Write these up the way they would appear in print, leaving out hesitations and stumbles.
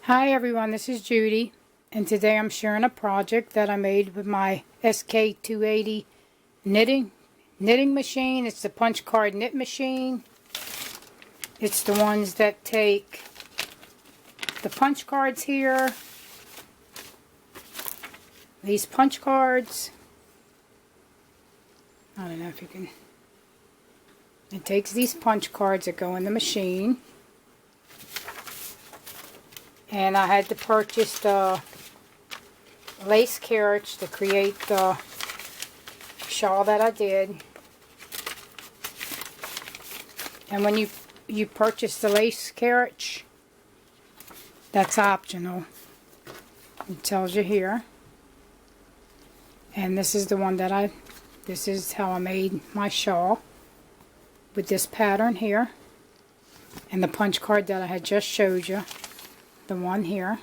Hi everyone, this is Judy, and today I'm sharing a project that I made with my SK280 knitting machine. It's the punch card knit machine. It's the ones that take the punch cards here, these punch cards. I don't know if you can. It takes these punch cards that go in the machine. And I had to purchase the lace carriage to create the shawl that I did. And when you purchase the lace carriage, that's optional. It tells you here. And this is the one that this is how I made my shawl with this pattern here. And the punch card that I had just showed you. The one here,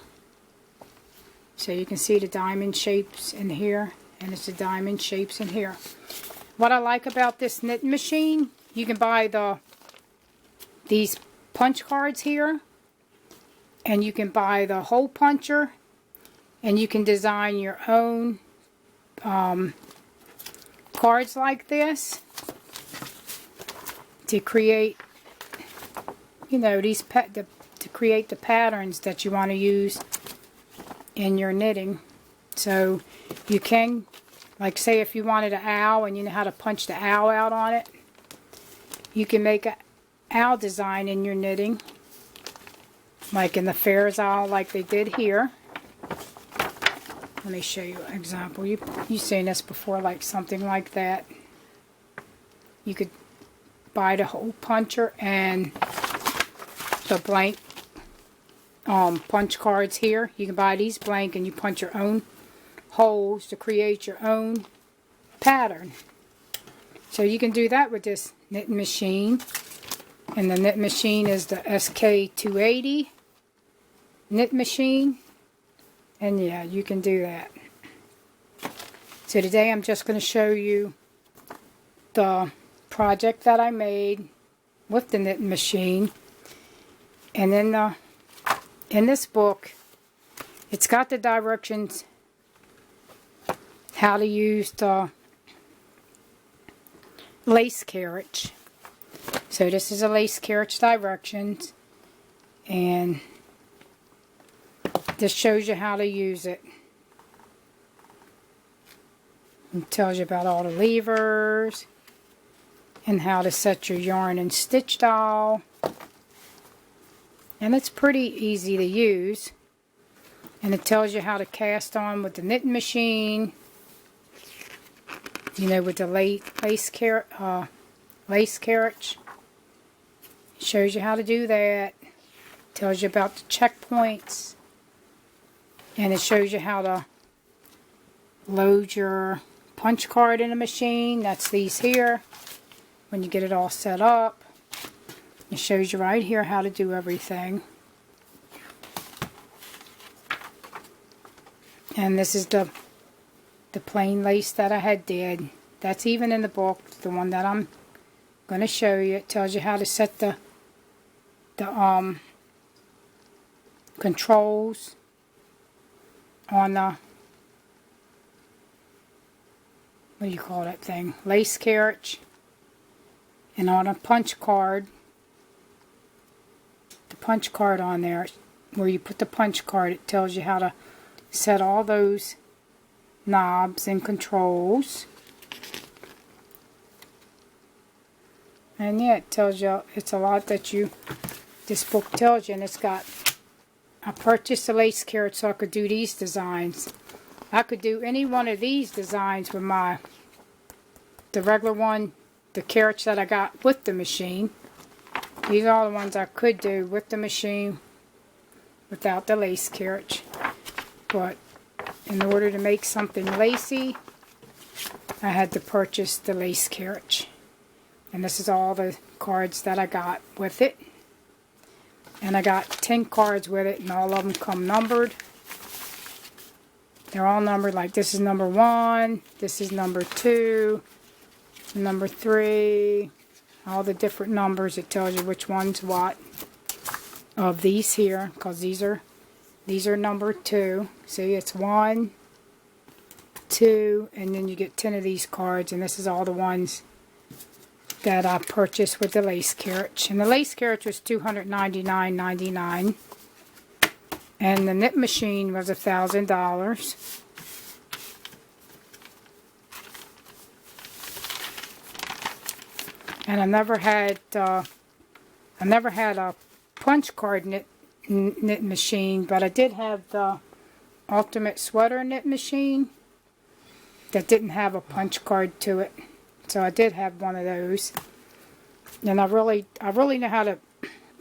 so you can see the diamond shapes in here, and it's the diamond shapes in here. What I like about this knit machine, you can buy these punch cards here, and you can buy the hole puncher, and you can design your own cards like this to create, you know, to create the patterns that you want to use in your knitting. So you can, like say if you wanted an owl and you know how to punch the owl out on it, you can make an owl design in your knitting, like in the Ferris owl like they did here. Let me show you an example. You've seen this before, like something like that. You could buy the hole puncher and the blank punch cards here. You can buy these blank and you punch your own holes to create your own pattern. So you can do that with this knitting machine. And the knit machine is the SK280 knit machine. And yeah, you can do that. So today I'm just going to show you the project that I made with the knitting machine. And then in this book, it's got the directions how to use the lace carriage. So this is a lace carriage directions, and this shows you how to use it. It tells you about all the levers and how to set your yarn and stitch dowel. And it's pretty easy to use. And it tells you how to cast on with the knitting machine. You know, with the lace carriage. It shows you how to do that. It tells you about the checkpoints. And it shows you how to load your punch card in the machine. That's these here. When you get it all set up. It shows you right here how to do everything. And this is the plain lace that I did. That's even in the book, the one that I'm going to show you. It tells you how to set the controls on the, what do you call that thing? Lace carriage. And on a punch card. Punch card on there, where you put the punch card, it tells you how to set all those knobs and controls. And yeah, it tells you, it's a lot that this book tells you. And it's got, I purchased the lace carriage so I could do these designs. I could do any one of these designs with the regular one, the carriage that I got with the machine. These are all the ones I could do with the machine without the lace carriage. But in order to make something lacy, I had to purchase the lace carriage. And this is all the cards that I got with it. And I got 10 cards with it, and all of them come numbered. They're all numbered, like this is number 1, this is number 2, number 3, all the different numbers. It tells you which one's what of these here, because these are These are number 2. See, it's 1, 2, and then you get 10 of these cards, and this is all the ones that I purchased with the lace carriage. And the lace carriage was $299.99, and the knit machine was $1,000. And I never had a punch card knit machine, but I did have the ultimate sweater knit machine that didn't have a punch card to it. So I did have one of those. And I really know how to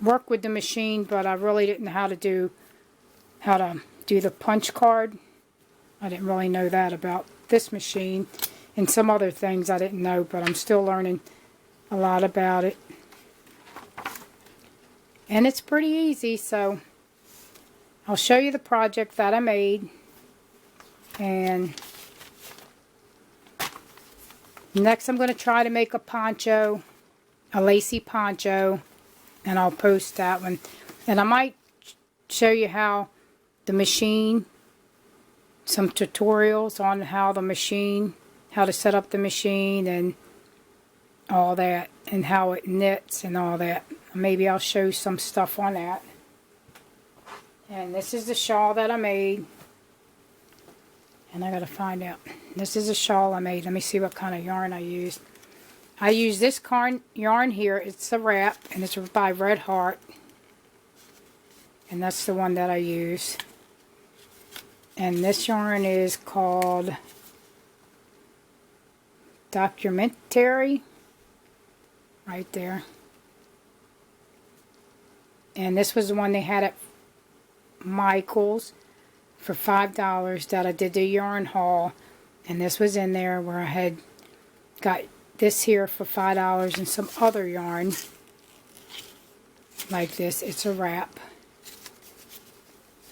work with the machine, but I really didn't know how to do the punch card. I didn't really know that about this machine, and some other things I didn't know, but I'm still learning a lot about it. And it's pretty easy, so I'll show you the project that I made. And next I'm going to try to make a poncho, a lacy poncho, and I'll post that one. And I might show you how the machine, some tutorials on how to set up the machine and all that, and how it knits and all that. Maybe I'll show some stuff on that. And this is the shawl that I made. And I gotta find out. This is a shawl I made. Let me see what kind of yarn I used. I used this yarn here. It's a wrap, and it's by Red Heart. And that's the one that I use. And this yarn is called Documentary. Right there. And this was the one they had at Michael's for $5 that I did the yarn haul. And this was in there where I had got this here for $5 and some other yarn like this. It's a wrap.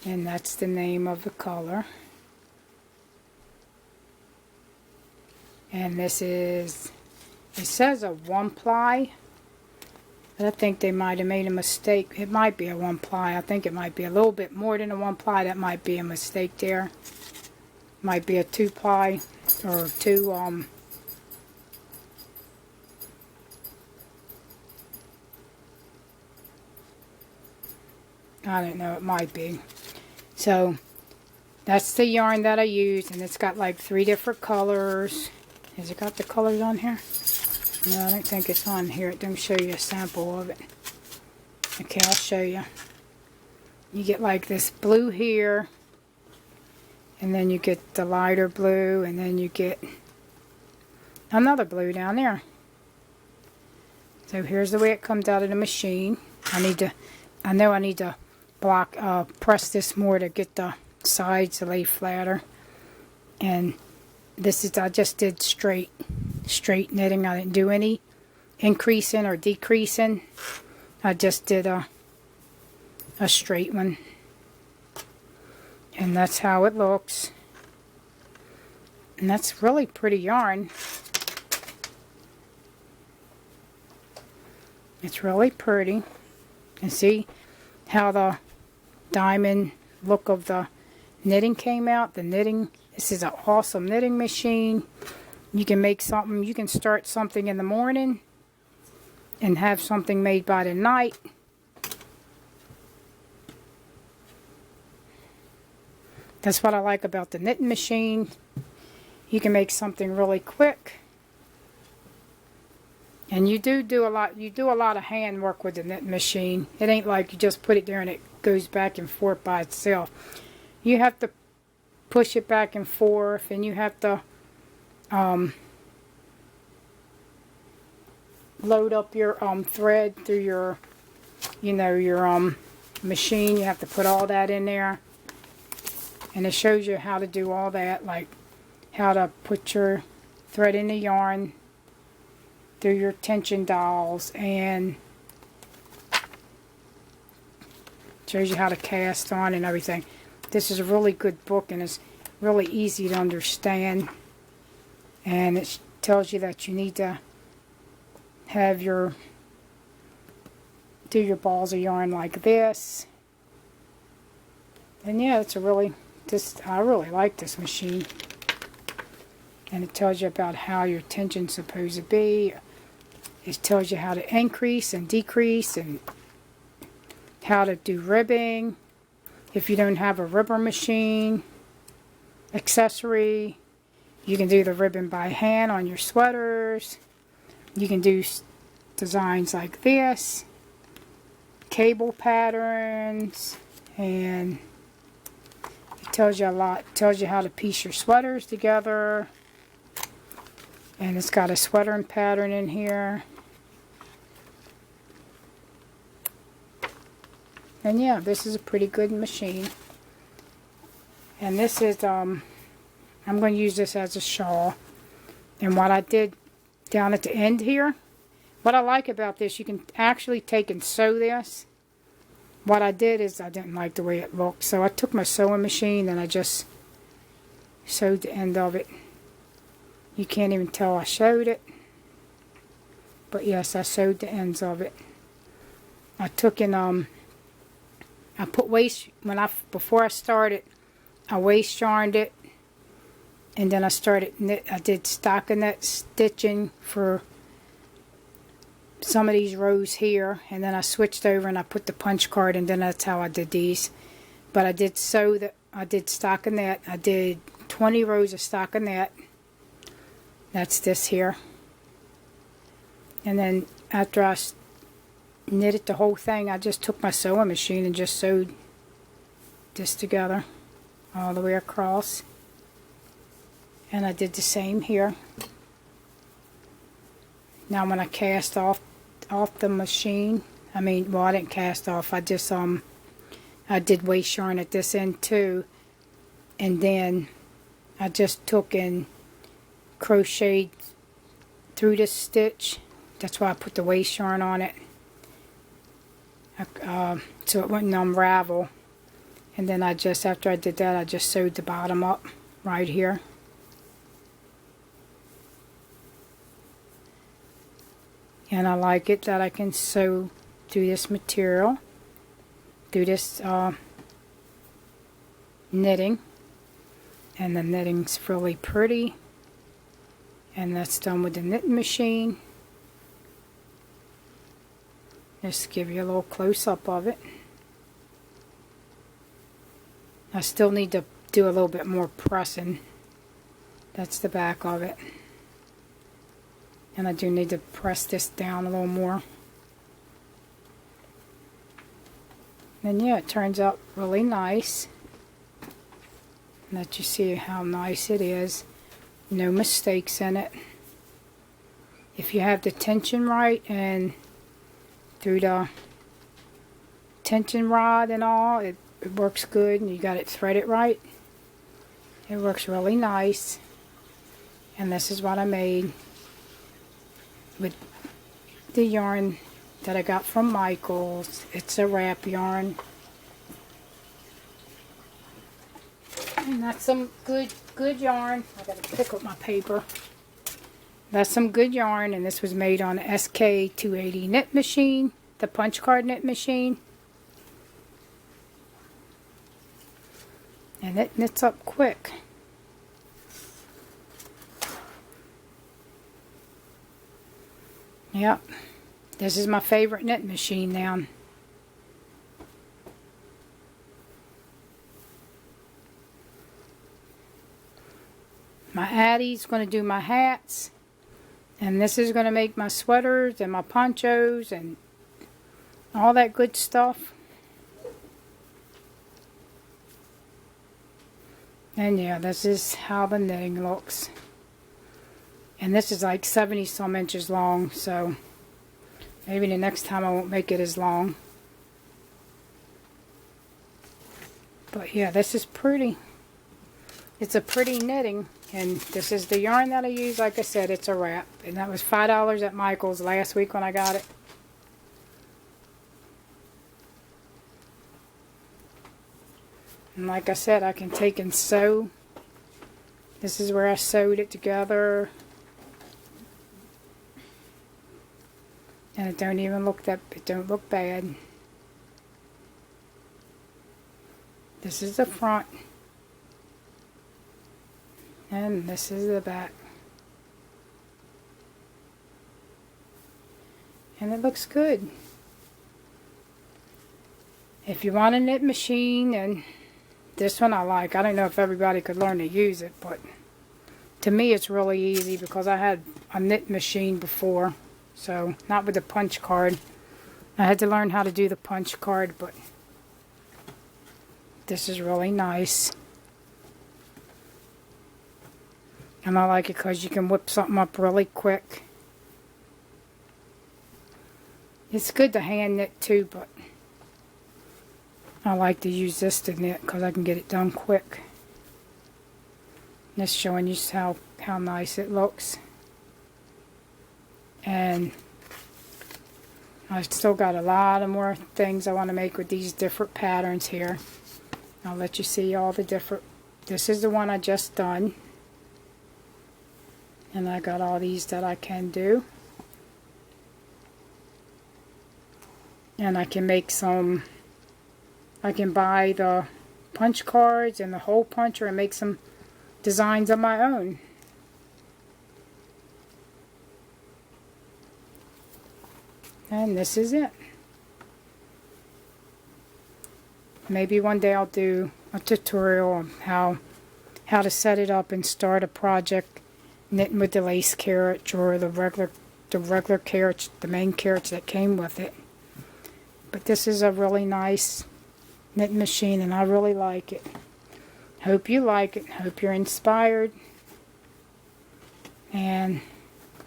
And that's the name of the color. And this is, it says a 1-ply. But I think they might have made a mistake. It might be a 1-ply. I think it might be a little bit more than a 1-ply. That might be a mistake there. Might be a 2-ply or 2 I don't know, it might be. So that's the yarn that I use, and it's got like 3 different colors. Has it got the colors on here? No, I don't think it's on here. Let me show you a sample of it. Okay, I'll show you. You get like this blue here, and then you get the lighter blue, and then you get another blue down there. So here's the way it comes out of the machine. I know I need to press this more to get the sides to lay flatter. And this is, I just did straight knitting. I didn't do any increasing or decreasing. I just did a straight one. And that's how it looks. And that's really pretty yarn. It's really pretty. And see how the diamond look of the knitting came out. The knitting, this is an awesome knitting machine. You can make something, you can start something in the morning and have something made by the night. That's what I like about the knitting machine. You can make something really quick. And you do a lot of hand work with the knitting machine. It ain't like you just put it there and it goes back and forth by itself. You have to push it back and forth, and you have to load up your thread through your machine. You have to put all that in there, and it shows you how to do all that, like how to put your thread in the yarn through your tension dowels, and shows you how to cast on and everything. This is a really good book, and it's really easy to understand, and it tells you that you need to have do your balls of yarn like this, And yeah, it's a really, I really like this machine. And it tells you about how your tension's supposed to be. It tells you how to increase and decrease and how to do ribbing. If you don't have a ribber machine, accessory, you can do the ribbon by hand on your sweaters. You can do designs like this, cable patterns, and it tells you a lot. It tells you how to piece your sweaters together. And it's got a sweater pattern in here. And yeah, this is a pretty good machine. And this is, I'm going to use this as a shawl. And what I did down at the end here, what I like about this, you can actually take and sew this. What I did is I didn't like the way it looked. So I took my sewing machine and I just sewed the end of it. You can't even tell I sewed it. But yes, I sewed the ends of it. I took in, I put before I started, I waist yarned it. And then I did stockinette stitching for some of these rows here. And then I switched over and I put the punch card, and then that's how I did these. But I did I did stockinette. I did 20 rows of stockinette. That's this here. And then after I knitted the whole thing, I just took my sewing machine and just sewed this together all the way across. And I did the same here. Now when I cast off the machine, I didn't cast off, I just I did waist yarn at this end too, and then I just took and crocheted through this stitch. That's why I put the waist yarn on it, so it wouldn't unravel. And then after I did that, I just sewed the bottom up right here. And I like it that I can sew through this material, through this knitting. And the knitting's really pretty. And that's done with the knitting machine. Just to give you a little close-up of it. I still need to do a little bit more pressing. That's the back of it. And I do need to press this down a little more. And yeah, it turns out really nice. Let you see how nice it is. No mistakes in it. If you have the tension right and through the tension rod and all, it works good, and you got it threaded right. It works really nice. And this is what I made with the yarn that I got from Michael's. It's a wrap yarn. And that's some good yarn. I gotta pick up my paper. That's some good yarn, and this was made on the SK280 knit machine, the punch card knit machine. And it knits up quick. Yep, this is my favorite knit machine now. My Addie's going to do my hats, and this is going to make my sweaters and my ponchos and all that good stuff. And yeah, this is how the knitting looks. And this is like 70 some inches long, so maybe the next time I won't make it as long. But yeah, this is pretty. It's a pretty knitting, and this is the yarn that I use. Like I said, it's a wrap, and that was $5 at Michael's last week when I got it. And like I said, I can take and sew. This is where I sewed it together. And it don't even look it don't look bad. This is the front. And this is the back. And it looks good. If you want a knit machine, and this one I like. I don't know if everybody could learn to use it, but to me it's really easy because I had a knit machine before. So, not with the punch card. I had to learn how to do the punch card, but this is really nice. And I like it because you can whip something up really quick. It's good to hand knit too, but I like to use this to knit because I can get it done quick. Just showing you how nice it looks. And I've still got a lot of more things I want to make with these different patterns here. I'll let you see all the different. This is the one I just done. And I got all these that I can do. And I can make some, I can buy the punch cards and the hole puncher and make some designs of my own. And this is it. Maybe one day I'll do a tutorial on how to set it up and start a project knitting with the lace carriage or the regular carriage, the main carriage that came with it. But this is a really nice knit machine and I really like it. Hope you like it. Hope you're inspired. And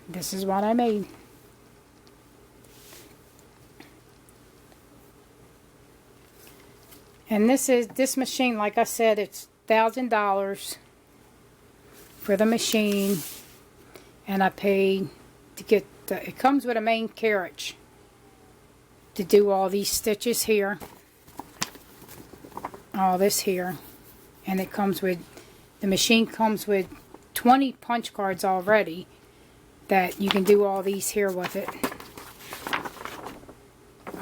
this is what I made. And this machine, like I said, it's $1,000 for the machine. And I paid to get it comes with a main carriage to do all these stitches here, all this here, and it comes with, the machine comes with 20 punch cards already that you can do all these here with it.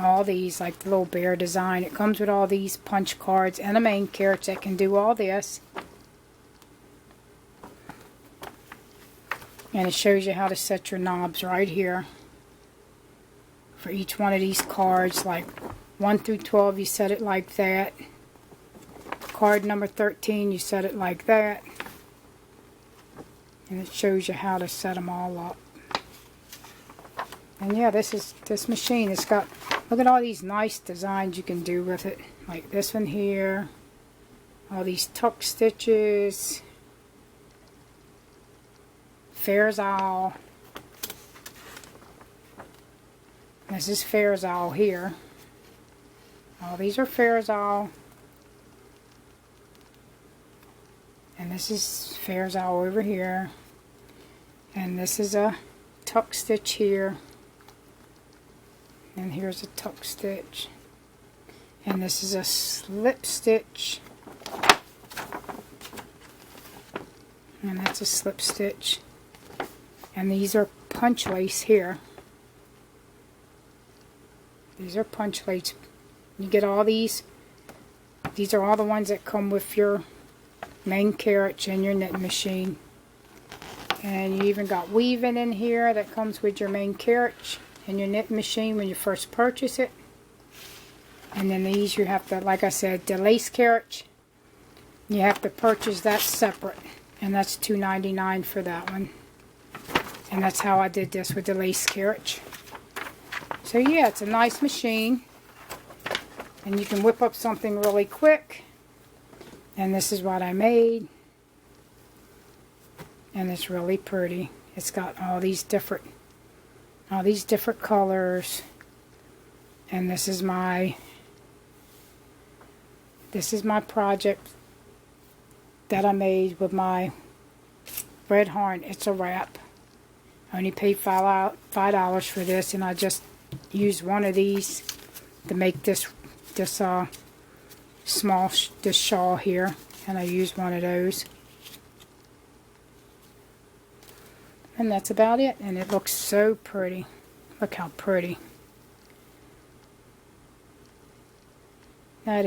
All these, like the little bear design, it comes with all these punch cards and a main carriage that can do all this. And it shows you how to set your knobs right here. For each one of these cards, like 1 through 12, you set it like that. Card number 13, you set it like that. And it shows you how to set them all up. And yeah, this machine, it's got, look at all these nice designs you can do with it. Like this one here. All these tuck stitches. Fair's Owl. This is Fair's Owl here. All these are Fair's Owl. And this is Fair's Owl over here. And this is a tuck stitch here. And here's a tuck stitch. And this is a slip stitch. And that's a slip stitch. And these are punch lace here. These are punch lace. You get all these. These are all the ones that come with your main carriage and your knitting machine. And you even got weaving in here that comes with your main carriage and your knitting machine when you first purchase it. And then these you have to, like I said, the lace carriage, you have to purchase that separate. And that's $2.99 for that one. And that's how I did this with the lace carriage. So yeah, it's a nice machine. And you can whip up something really quick. And this is what I made. And it's really pretty. It's got all these different colors. And this is my project that I made with my red yarn. It's a wrap. I only paid $5 for this, and I just used one of these to make this shawl here, and I used one of those. And that's about it, and it looks so pretty. Look how pretty. That is